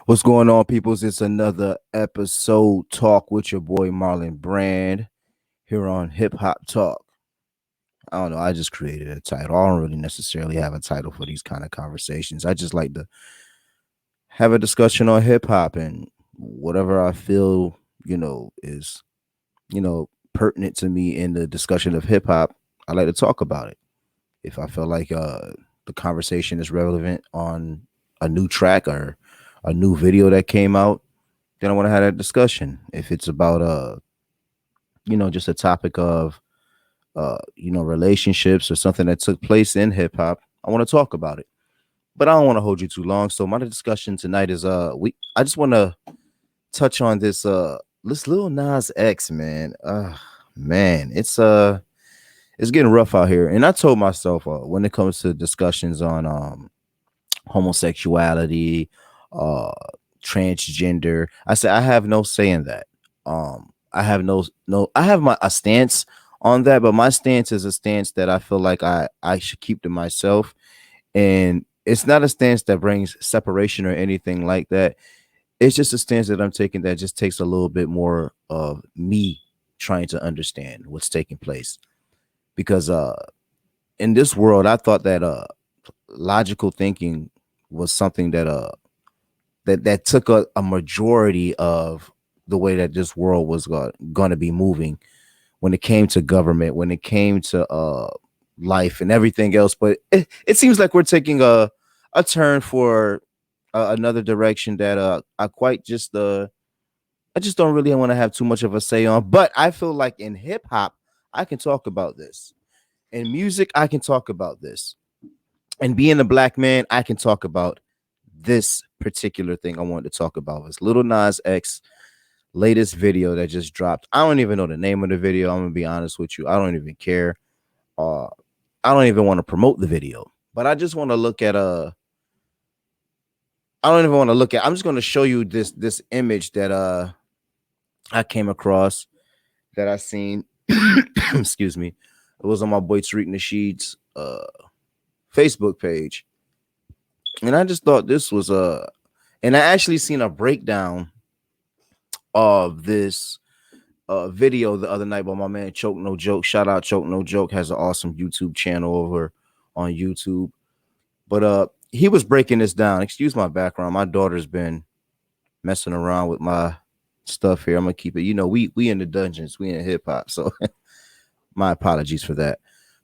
What's going on, peoples? It's another episode talk with your boy Marlon Brand here on Hip Hop Talk. I don't know. I just created a title. I don't really necessarily have a title for these kind of conversations. I just like to have a discussion on hip hop and whatever I feel, is, pertinent to me in the discussion of hip hop. I like to talk about it. If I feel like the conversation is relevant on a new track or a new video that came out, then I want to have that discussion. If it's about just a topic of relationships or something that took place in hip hop, I want to talk about it. But I don't want to hold you too long. So my discussion tonight is I just want to touch on this Lil Nas X, man. Man, it's getting rough out here. And I told myself when it comes to discussions on homosexuality, uh transgender, I said I have no say in that. I have no I have my a stance on that, but my stance is a stance that I feel like I should keep to myself. And it's not a stance that brings separation or anything like that. It's just a stance that I'm taking that just takes a little bit more of me trying to understand what's taking place. Because in this world, I thought that logical thinking was something that that took a majority of the way that this world was going to be moving when it came to government, when it came to life and everything else. But it seems like we're taking a turn for another direction that I just don't really want to have too much of a say on. But I feel like in hip hop, I can talk about this. In music, I can talk about this. And being a black man, I can talk about this particular thing I wanted to talk about was Lil Nas X latest video that just dropped. I don't even know the name of the video. I'm gonna be honest with you. I don't even care. Uh, I don't even want to promote the video, but I just want to look at I don't even want to look at. I'm just going to show you this image that I came across that I seen. Excuse me. It was on my boy Tariq Nasheed's Facebook page, and I just thought this was and I actually seen a breakdown of this video the other night by my man Choke No Joke. Shout out Choke No Joke, has an awesome YouTube channel over on YouTube. But he was breaking this down. Excuse my background. My daughter's been messing around with my stuff here. I'm gonna keep it. We in the dungeons, we in hip hop. So my apologies for that.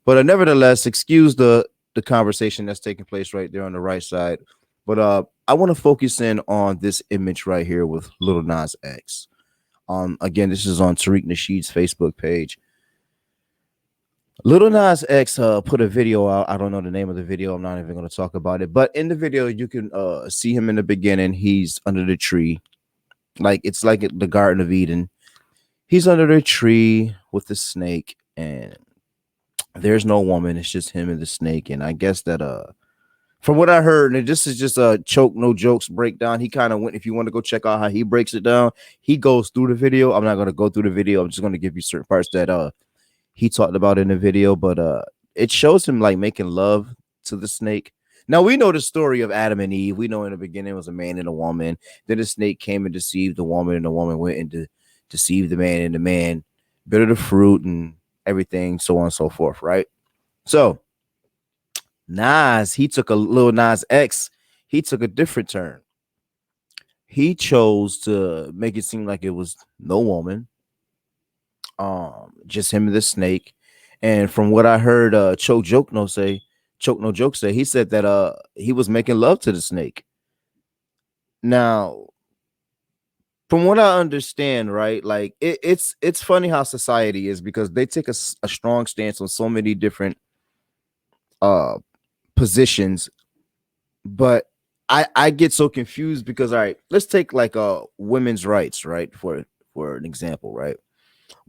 But nevertheless, excuse the conversation that's taking place right there on the right side. But I want to focus in on this image right here with Lil Nas X. Again, this is on Tariq Nasheed's Facebook page. Lil Nas X put a video out. I don't know the name of the video. I'm not even going to talk about it. But in the video, you can see him in the beginning. He's under the tree. Like it's like the Garden of Eden. He's under the tree with the snake. And there's no woman. It's just him and the snake. And I guess that from what I heard, and this is just a Choke No Jokes breakdown. He kind of went, if you want to go check out how he breaks it down, he goes through the video. I'm not going to go through the video. I'm just going to give you certain parts that he talked about in the video, but it shows him like making love to the snake. Now we know the story of Adam and Eve. We know in the beginning it was a man and a woman. Then the snake came and deceived the woman, and the woman went and deceived the man, and the man bit of the fruit and everything, so on and so forth, right? So Lil Nas X, he took a different turn. He chose to make it seem like it was no woman, just him and the snake. And from what I heard Choke No Joke say, he said that he was making love to the snake. Now, from what I understand, right, like it's funny how society is, because they take a strong stance on so many different positions. But I get so confused because, all right, let's take like women's rights, right, for an example, right?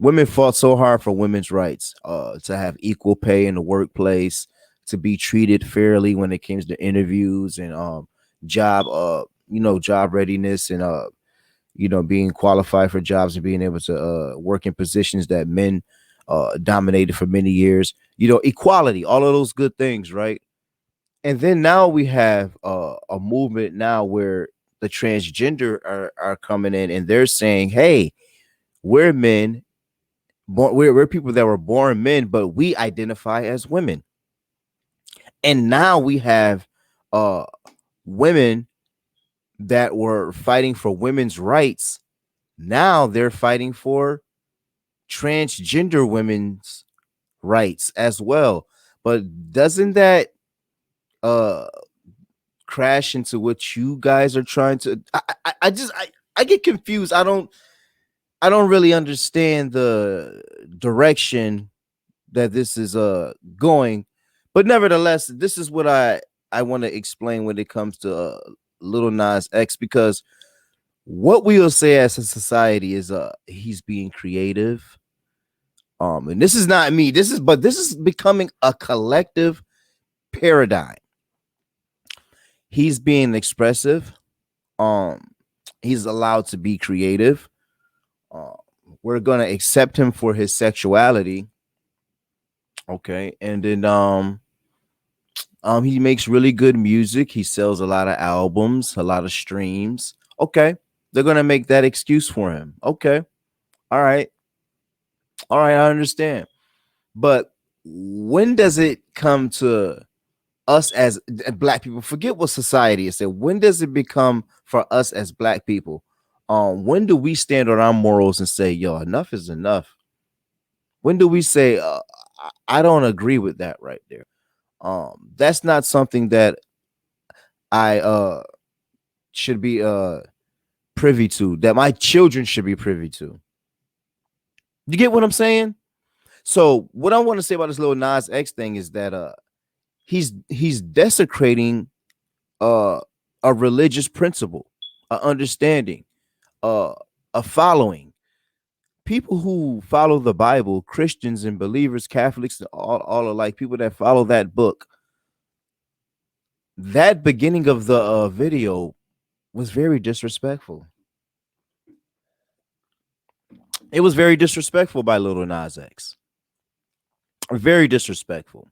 Women fought so hard for women's rights, to have equal pay in the workplace, to be treated fairly when it comes to interviews and job job readiness, and being qualified for jobs and being able to work in positions that men dominated for many years. Equality, all of those good things, right? And then now we have a movement now where the transgender are coming in and they're saying, hey, we're men, we're people that were born men, but we identify as women. And now we have uh women that were fighting for women's rights. Now they're fighting for transgender women's rights as well. But doesn't that uh crash into what you guys are trying to I get confused. I don't really understand the direction that this is going, but nevertheless, this is what I want to explain when it comes to Lil Nas X, because what we will say as a society is he's being creative. And this is not me. This is becoming a collective paradigm. He's being expressive. Um, he's allowed to be creative. Uh, we're gonna accept him for his sexuality. Okay, and then he makes really good music. He sells a lot of albums, a lot of streams. Okay, they're gonna make that excuse for him. Okay, all right, all right, I understand. But when does it come to us as black people? Forget what society is saying. When does it become for us as black people? When do we stand on our morals and say, "Yo, enough is enough"? When do we say, "I don't agree with that"? Right there. That's not something that I should be privy to. That my children should be privy to. You get what I'm saying? So what I want to say about this little Nas X thing is that he's desecrating uh a religious principle, a understanding, uh a following. People who follow the Bible, Christians and believers, Catholics, all alike, people that follow that book, that beginning of the video was very disrespectful. It was very disrespectful by Little Nas X. Very disrespectful.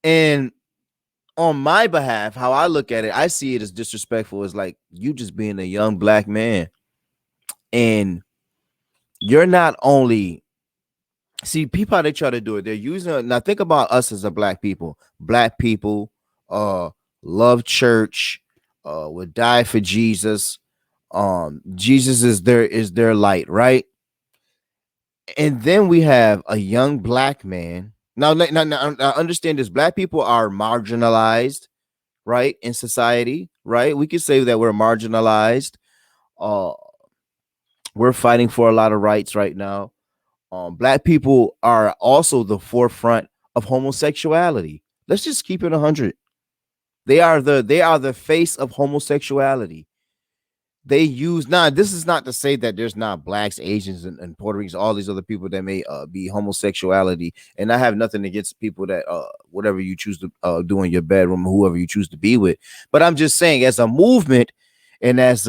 And on my behalf, how I look at it, I see it as disrespectful as like you just being a young black man. And you're not only see people how they try to do it. They're using now. Think about us as a black people. Black people uh love church, would die for Jesus. Jesus is their light, right? And then we have a young black man. Now, I understand this. Black people are marginalized, right, in society, right? We could say that we're marginalized. Uh, we're fighting for a lot of rights right now. Black people are also the forefront of homosexuality. Let's just keep it 100. They are the face of homosexuality. They use now. This is not to say that there's not blacks, Asians, and Puerto Ricans, all these other people that may be homosexuality. And I have nothing against people that whatever you choose to do in your bedroom, whoever you choose to be with. But I'm just saying, as a movement, and as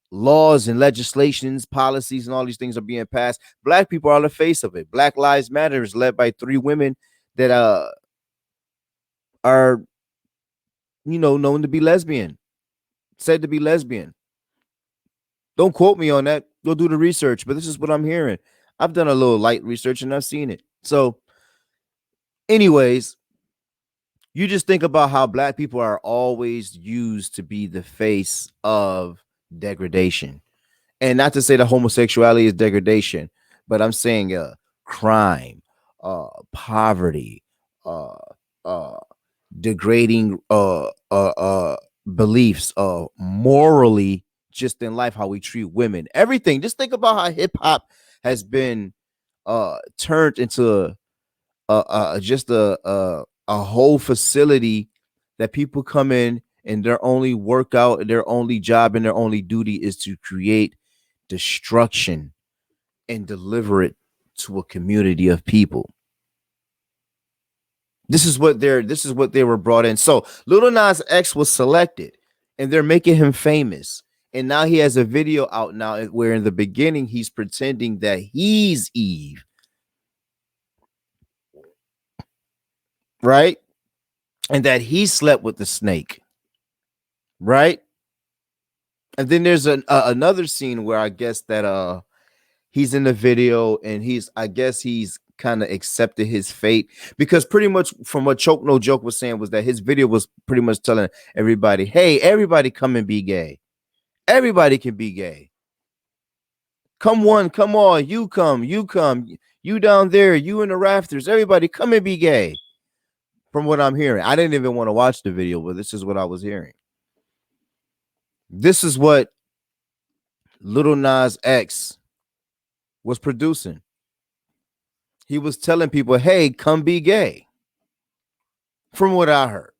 laws and legislations, policies, and all these things are being passed, black people are the face of it. Black Lives Matter is led by 3 women that are known to be lesbian, said to be lesbian. Don't quote me on that. Go do the research, but this is what I'm hearing. I've done a little light research and I've seen it. So, anyways, you just think about how black people are always used to be the face of degradation. And not to say that homosexuality is degradation, but I'm saying crime, poverty, uh uh degrading beliefs, morally, just in life, how we treat women, everything. Just think about how hip hop has been turned into just a whole facility that people come in and their only workout, their only job, and their only duty is to create destruction and deliver it to a community of people. This is what they were brought in. So Lil Nas X was selected and they're making him famous. And now he has a video out now where in the beginning he's pretending that he's Eve, right? And that he slept with the snake. right? And then there's another scene where I guess that he's in the video and I guess he's kind of accepted his fate, because pretty much from what Choke No Joke was saying was that his video was pretty much telling everybody, hey, everybody come and be gay. Everybody can be gay. Come one, come all, you come, you down there, you in the rafters, everybody come and be gay. From what I'm hearing, I didn't even want to watch the video, but this is what I was hearing. This is what Lil Nas X was producing. He was telling people, hey, come be gay. From what I heard.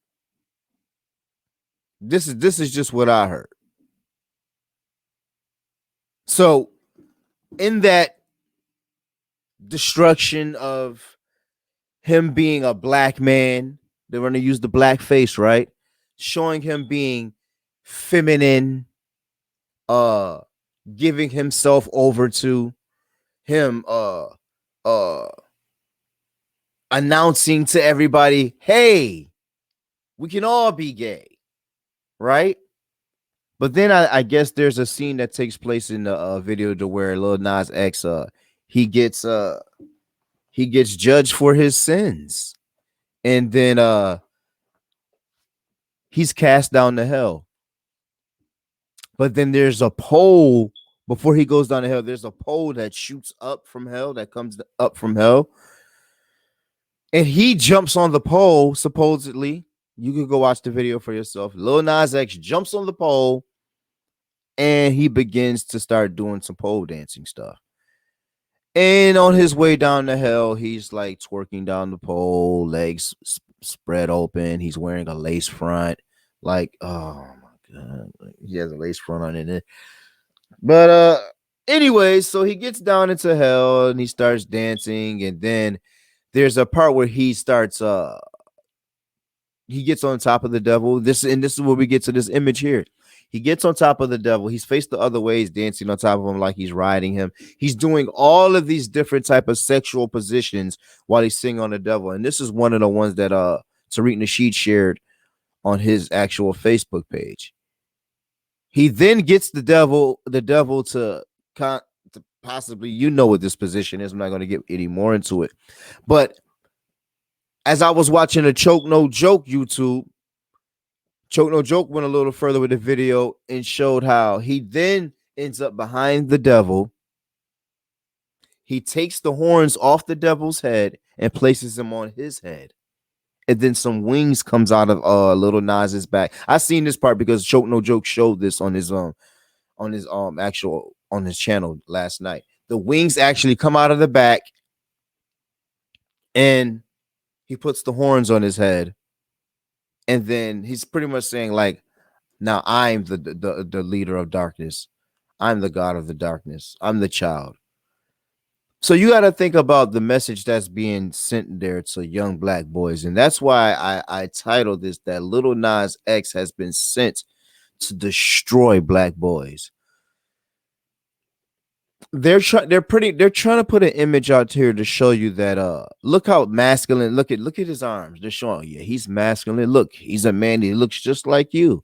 This is just what I heard. So in that destruction of him being a black man, they're going to use the black face, right? Showing him being feminine, giving himself over to him, announcing to everybody, hey, we can all be gay, right? But then I guess there's a scene that takes place in the video to where Lil Nas X he gets judged for his sins, and then he's cast down to hell. But then there's a pole before he goes down to hell. There's a pole that shoots up from hell, that comes up from hell, and he jumps on the pole. Supposedly, you could go watch the video for yourself. Lil Nas X jumps on the pole, and he begins to start doing some pole dancing stuff. And on his way down the hell, he's like twerking down the pole, legs spread open. He's wearing a lace front. Like, oh my God. He has a lace front on it. But anyway, so he gets down into hell and he starts dancing. And then there's a part where he starts he gets on top of the devil. This is where we get to this image here. He gets on top of the devil. He's faced the other way. He's dancing on top of him like he's riding him. He's doing all of these different type of sexual positions while he's singing on the devil. And this is one of the ones that Tariq Nasheed shared on his actual Facebook page. He then gets the devil to possibly, you know what this position is. I'm not going to get any more into it. But as I was watching a Choke No Joke YouTube, Choke No Joke went a little further with the video and showed how he then ends up behind the devil. He takes the horns off the devil's head and places them on his head. And then some wings comes out of Lil Nas's back. I seen this part because Choke No Joke showed this on his channel last night. The wings actually come out of the back and he puts the horns on his head. And then he's pretty much saying, like, now I'm the leader of darkness. I'm the god of the darkness. I'm the child. So you got to think about the message that's being sent there to young black boys. And that's why I titled this that Lil Nas X has been sent to destroy black boys. They're trying to put an image out here to show you that look how masculine, look at his arms. They're showing, yeah, he's masculine. Look, he's a man. He looks just like you.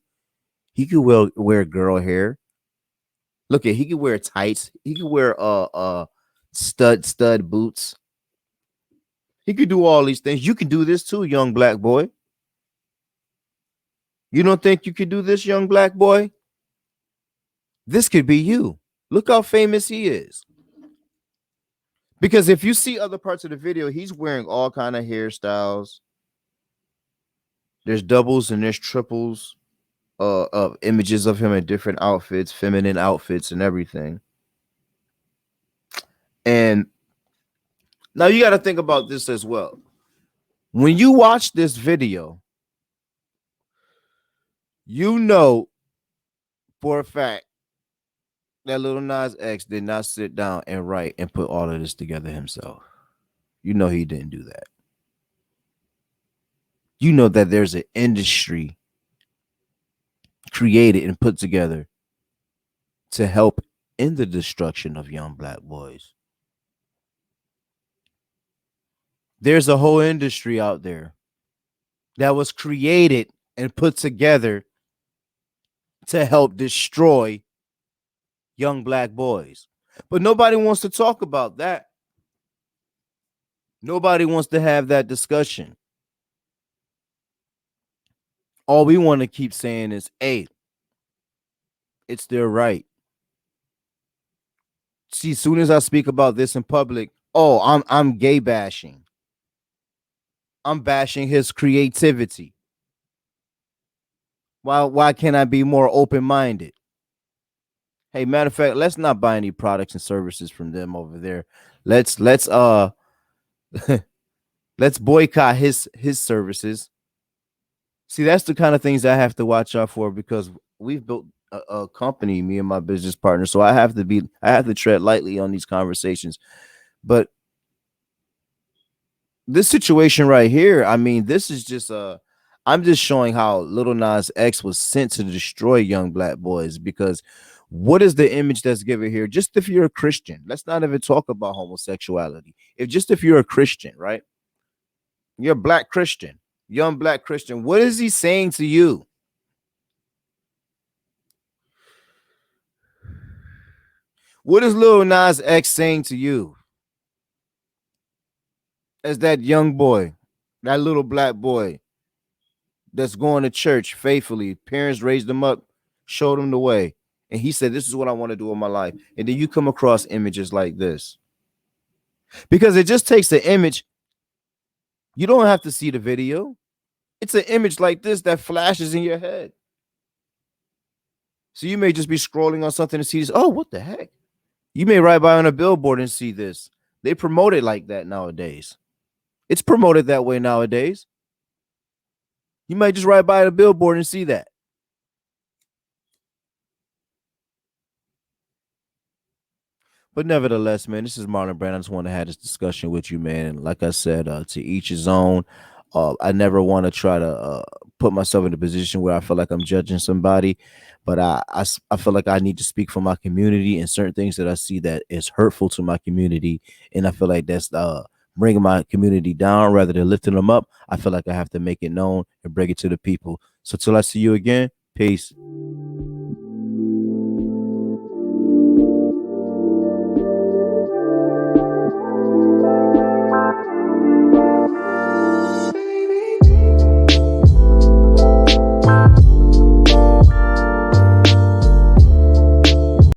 He could wear girl hair. Look at, he could wear tights. He could wear stud boots. He could do all these things. You can do this too, young black boy. You don't think you could do this, young black boy? This could be you. Look how famous he is. Because if you see other parts of the video, he's wearing all kind of hairstyles. There's doubles and there's triples of images of him in different outfits, feminine outfits and everything. And now you got to think about this as well. When you watch this video, you know for a fact that Lil Nas X did not sit down and write and put all of this together himself. You know he didn't do that. You know that there's an industry created and put together to help in the destruction of young black boys. There's a whole industry out there that was created and put together to help destroy young black boys. But nobody wants to talk about that. Nobody wants to have that discussion. All we want to keep saying is, hey, it's their right. See, as soon as I speak about this in public, oh, I'm gay bashing. I'm bashing his creativity. Why can't I be more open-minded? Hey, matter of fact, let's not buy any products and services from them over there. Let's let's boycott his services. See, that's the kind of things I have to watch out for because we've built a company, me and my business partner. So I have to tread lightly on these conversations. But this situation right here, I mean, this is just I'm just showing how Lil Nas X was sent to destroy young black boys because what is the image that's given here? Just if you're a Christian, let's not even talk about homosexuality. If you're a Christian, right? You're a black Christian, young black Christian. What is he saying to you? What is Lil Nas X saying to you as that young boy, that little black boy that's going to church faithfully? Parents raised him up, showed him the way. And he said, this is what I want to do in my life. And then you come across images like this. Because it just takes the image. You don't have to see the video. It's an image like this that flashes in your head. So you may just be scrolling on something and see this. Oh, what the heck? You may ride by on a billboard and see this. They promote it like that nowadays. It's promoted that way nowadays. You might just ride by a billboard and see that. But nevertheless, man, this is Marlon Brand. I just want to have this discussion with you, man. And like I said, to each his own. I never want to try to put myself in a position where I feel like I'm judging somebody, but I feel like I need to speak for my community and certain things that I see that is hurtful to my community, and I feel like that's bringing my community down rather than lifting them up. I feel like I have to make it known and bring it to the people. So till I see you again, peace.